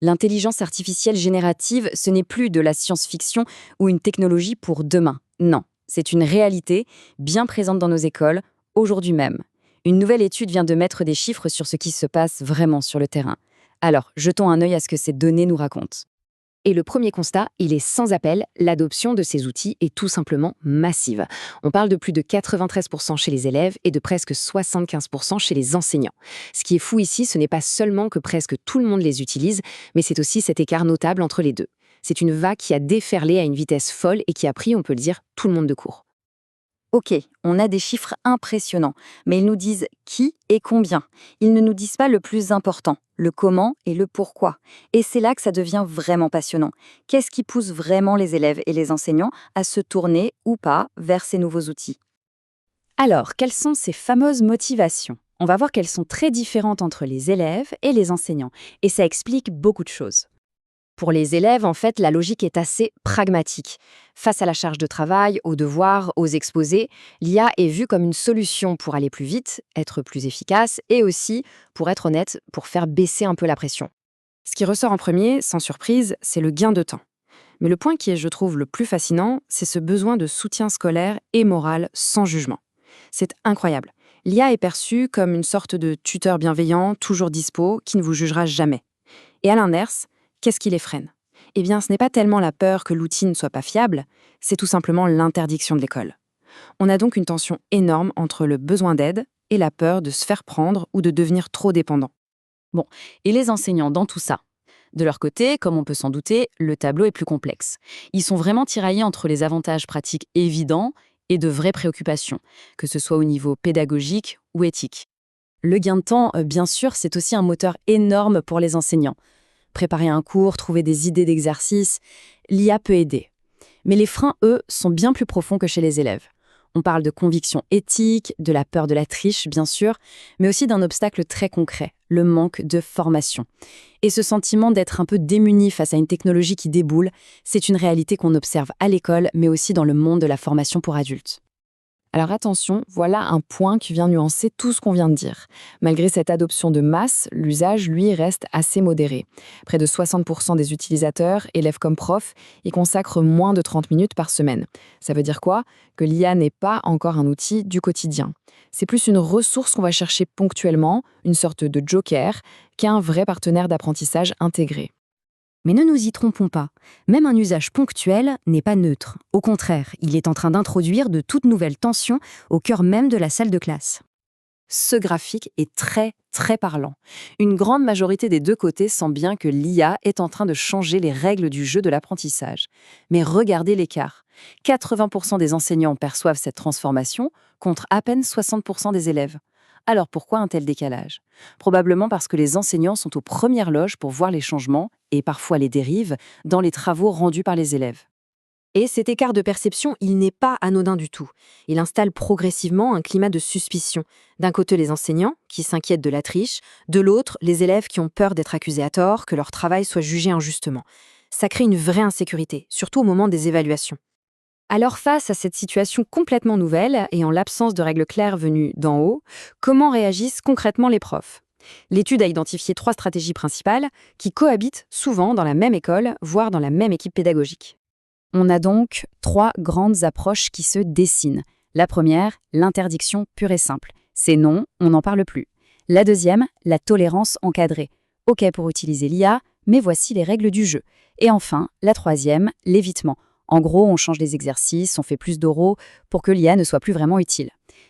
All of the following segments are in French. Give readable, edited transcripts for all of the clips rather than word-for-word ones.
L'intelligence artificielle générative, ce n'est plus de la science-fiction ou une technologie pour demain. Non, c'est une réalité bien présente dans nos écoles, aujourd'hui même. Une nouvelle étude vient de mettre des chiffres sur ce qui se passe vraiment sur le terrain. Alors, jetons un œil à ce que ces données nous racontent. Et le premier constat, il est sans appel, l'adoption de ces outils est tout simplement massive. On parle de plus de 93% chez les élèves et de presque 75% chez les enseignants. Ce qui est fou ici, ce n'est pas seulement que presque tout le monde les utilise, mais c'est aussi cet écart notable entre les deux. C'est une vague qui a déferlé à une vitesse folle et qui a pris, on peut le dire, tout le monde de court. Ok, on a des chiffres impressionnants, mais ils nous disent qui et combien. Ils ne nous disent pas le plus important, le comment et le pourquoi. Et c'est là que ça devient vraiment passionnant. Qu'est-ce qui pousse vraiment les élèves et les enseignants à se tourner ou pas vers ces nouveaux outils? Alors, quelles sont ces fameuses motivations? On va voir qu'elles sont très différentes entre les élèves et les enseignants, et ça explique beaucoup de choses. Pour les élèves, en fait, la logique est assez pragmatique. Face à la charge de travail, aux devoirs, aux exposés, l'IA est vue comme une solution pour aller plus vite, être plus efficace et aussi, pour être honnête, pour faire baisser un peu la pression. Ce qui ressort en premier, sans surprise, c'est le gain de temps. Mais le point qui est, je trouve, le plus fascinant, c'est ce besoin de soutien scolaire et moral sans jugement. C'est incroyable. L'IA est perçue comme une sorte de tuteur bienveillant, toujours dispo, qui ne vous jugera jamais. Et à l'inverse, qu'est-ce qui les freine? Eh bien, ce n'est pas tellement la peur que l'outil ne soit pas fiable, c'est tout simplement l'interdiction de l'école. On a donc une tension énorme entre le besoin d'aide et la peur de se faire prendre ou de devenir trop dépendant. Bon, et les enseignants dans tout ça? De leur côté, comme on peut s'en douter, le tableau est plus complexe. Ils sont vraiment tiraillés entre les avantages pratiques évidents et de vraies préoccupations, que ce soit au niveau pédagogique ou éthique. Le gain de temps, bien sûr, c'est aussi un moteur énorme pour les enseignants. Préparer un cours, trouver des idées d'exercice, l'IA peut aider. Mais les freins, eux, sont bien plus profonds que chez les élèves. On parle de convictions éthiques, de la peur de la triche, bien sûr, mais aussi d'un obstacle très concret, le manque de formation. Et ce sentiment d'être un peu démuni face à une technologie qui déboule, c'est une réalité qu'on observe à l'école, mais aussi dans le monde de la formation pour adultes. Alors attention, voilà un point qui vient nuancer tout ce qu'on vient de dire. Malgré cette adoption de masse, l'usage, lui, reste assez modéré. Près de 60% des utilisateurs, élèves comme profs, y consacrent moins de 30 minutes par semaine. Ça veut dire quoi? Que l'IA n'est pas encore un outil du quotidien. C'est plus une ressource qu'on va chercher ponctuellement, une sorte de joker, qu'un vrai partenaire d'apprentissage intégré. Mais ne nous y trompons pas, même un usage ponctuel n'est pas neutre. Au contraire, il est en train d'introduire de toutes nouvelles tensions au cœur même de la salle de classe. Ce graphique est très, très parlant. Une grande majorité des deux côtés sent bien que l'IA est en train de changer les règles du jeu de l'apprentissage. Mais regardez l'écart. 80% des enseignants perçoivent cette transformation, contre à peine 60% des élèves. Alors pourquoi un tel décalage? Probablement parce que les enseignants sont aux premières loges pour voir les changements, et parfois les dérives, dans les travaux rendus par les élèves. Et cet écart de perception, il n'est pas anodin du tout. Il installe progressivement un climat de suspicion. D'un côté, les enseignants, qui s'inquiètent de la triche, de l'autre, les élèves qui ont peur d'être accusés à tort, que leur travail soit jugé injustement. Ça crée une vraie insécurité, surtout au moment des évaluations. Alors face à cette situation complètement nouvelle et en l'absence de règles claires venues d'en haut, comment réagissent concrètement les profs? L'étude a identifié 3 stratégies principales qui cohabitent souvent dans la même école, voire dans la même équipe pédagogique. On a donc 3 grandes approches qui se dessinent. La première, l'interdiction pure et simple. C'est non, on n'en parle plus. La deuxième, la tolérance encadrée. OK pour utiliser l'IA, mais voici les règles du jeu. Et enfin, la troisième, l'évitement. En gros, on change les exercices, on fait plus d'oraux pour que l'IA ne soit plus vraiment utile.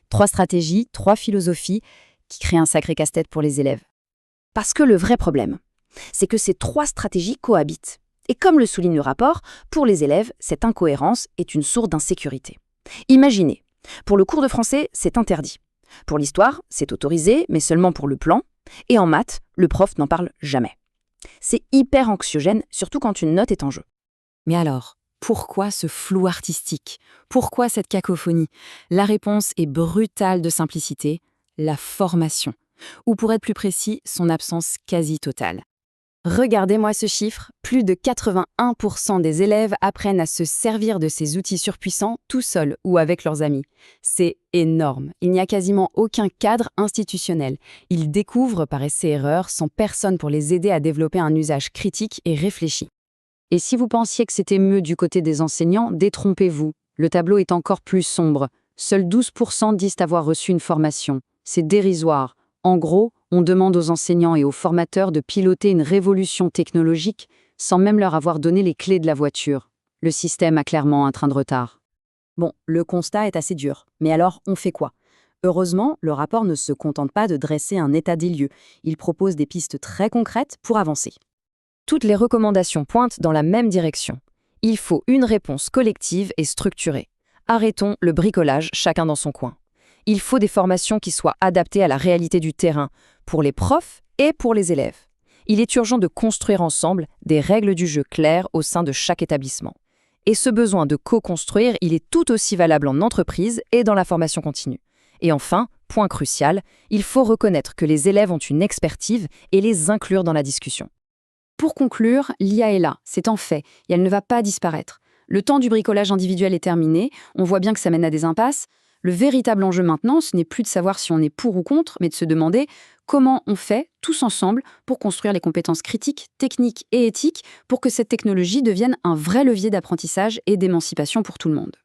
3 stratégies, 3 philosophies qui créent un sacré casse-tête pour les élèves. Parce que le vrai problème, c'est que ces 3 stratégies cohabitent. Et comme le souligne le rapport, pour les élèves, cette incohérence est une source d'insécurité. Imaginez, pour le cours de français, c'est interdit. Pour l'histoire, c'est autorisé, mais seulement pour le plan. Et en maths, le prof n'en parle jamais. C'est hyper anxiogène, surtout quand une note est en jeu. Mais alors, pourquoi ce flou artistique? Pourquoi cette cacophonie? La réponse est brutale de simplicité, la formation. Ou pour être plus précis, son absence quasi totale. Regardez-moi ce chiffre, plus de 81% des élèves apprennent à se servir de ces outils surpuissants tout seuls ou avec leurs amis. C'est énorme, il n'y a quasiment aucun cadre institutionnel. Ils découvrent par essai-erreur sans personne pour les aider à développer un usage critique et réfléchi. Et si vous pensiez que c'était mieux du côté des enseignants, détrompez-vous. Le tableau est encore plus sombre. Seuls 12% disent avoir reçu une formation. C'est dérisoire. En gros, on demande aux enseignants et aux formateurs de piloter une révolution technologique sans même leur avoir donné les clés de la voiture. Le système a clairement un train de retard. Bon, le constat est assez dur. Mais alors, on fait quoi? Heureusement, le rapport ne se contente pas de dresser un état des lieux. Il propose des pistes très concrètes pour avancer. Toutes les recommandations pointent dans la même direction. Il faut une réponse collective et structurée. Arrêtons le bricolage chacun dans son coin. Il faut des formations qui soient adaptées à la réalité du terrain, pour les profs et pour les élèves. Il est urgent de construire ensemble des règles du jeu claires au sein de chaque établissement. Et ce besoin de co-construire, il est tout aussi valable en entreprise et dans la formation continue. Et enfin, point crucial, il faut reconnaître que les élèves ont une expertise et les inclure dans la discussion. Pour conclure, l'IA est là, c'est un fait, et elle ne va pas disparaître. Le temps du bricolage individuel est terminé, on voit bien que ça mène à des impasses. Le véritable enjeu maintenant, ce n'est plus de savoir si on est pour ou contre, mais de se demander comment on fait, tous ensemble, pour construire les compétences critiques, techniques et éthiques pour que cette technologie devienne un vrai levier d'apprentissage et d'émancipation pour tout le monde.